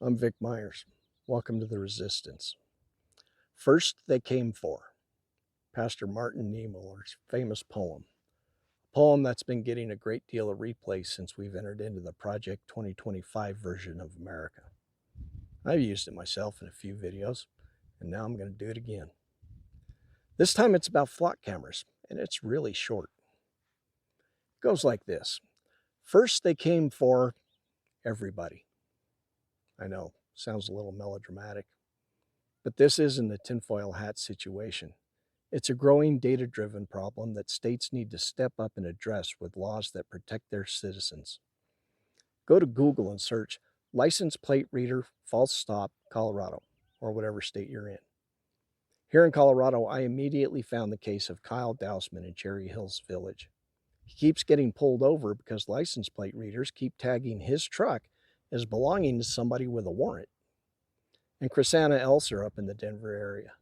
I'm Vic Myers. Welcome to the Resistance. First They Came For, Pastor Martin Niemöller's famous poem. A poem that's been getting a great deal of replay since we've entered into the Project 2025 version of America. I've used it myself in a few videos, and now I'm going to do it again. This time it's about flock cameras, and it's really short. It goes like this. First they came for everybody. I know, sounds a little melodramatic. But this isn't a tinfoil hat situation. It's a growing data-driven problem that states need to step up and address with laws that protect their citizens. Go to Google and search license plate reader false stop Colorado, or whatever state you're in. Here in Colorado, I immediately found the case of Kyle Dousman in Cherry Hills Village. He keeps getting pulled over because license plate readers keep tagging his truck as belonging to somebody with a warrant. And Chrisanna Elser up in the Denver area.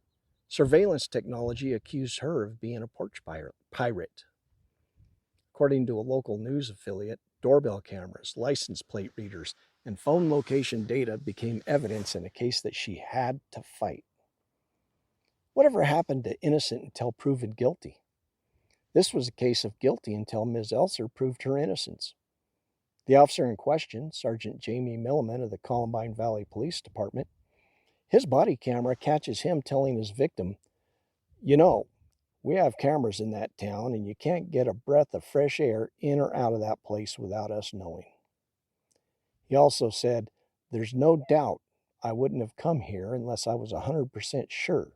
Surveillance technology accused her of being a porch pirate. According to a local news affiliate, doorbell cameras, license plate readers, and phone location data became evidence in a case that she had to fight. Whatever happened to innocent until proven guilty? This was a case of guilty until Ms. Elser proved her innocence. The officer in question, Sergeant Jamie Milliman of the Columbine Valley Police Department, his body camera catches him telling his victim, "You know, we have cameras in that town and you can't get a breath of fresh air in or out of that place without us knowing." He also said, "There's no doubt I wouldn't have come here unless I was 100% sure."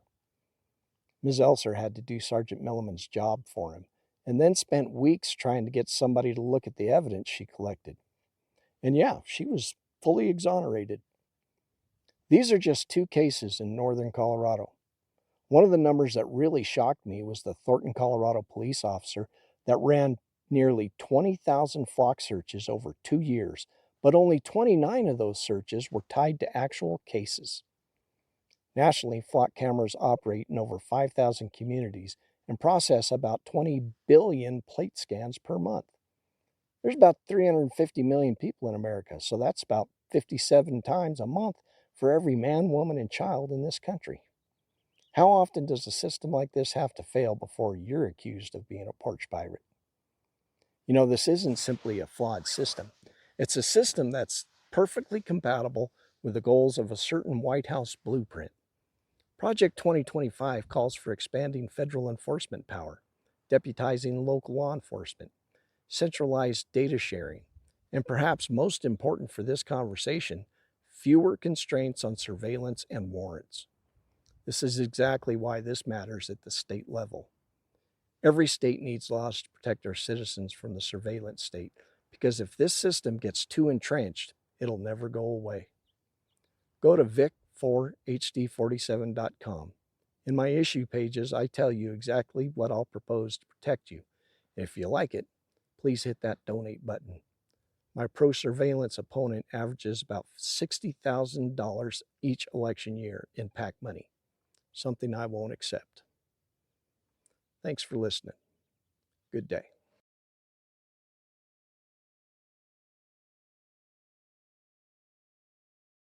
Ms. Elser had to do Sergeant Milliman's job for him and then spent weeks trying to get somebody to look at the evidence she collected. And yeah, she was fully exonerated. These are just two cases in northern Colorado. One of the numbers that really shocked me was the Thornton, Colorado police officer that ran nearly 20,000 flock searches over 2 years, but only 29 of those searches were tied to actual cases. Nationally, flock cameras operate in over 5,000 communities and process about 20 billion plate scans per month. There's about 350 million people in America, so that's about 57 times a month for every man, woman, and child in this country. How often does a system like this have to fail before you're accused of being a porch pirate? You know, this isn't simply a flawed system. It's a system that's perfectly compatible with the goals of a certain White House blueprint. Project 2025 calls for expanding federal enforcement power, deputizing local law enforcement, centralized data sharing, and perhaps most important for this conversation, fewer constraints on surveillance and warrants. This is exactly why this matters at the state level. Every state needs laws to protect our citizens from the surveillance state, because if this system gets too entrenched, it'll never go away. Go to vic4hd47.com. In my issue pages, I tell you exactly what I'll propose to protect you. If you like it, please hit that donate button. My pro-surveillance opponent averages about $60,000 each election year in PAC money, something I won't accept. Thanks for listening. Good day.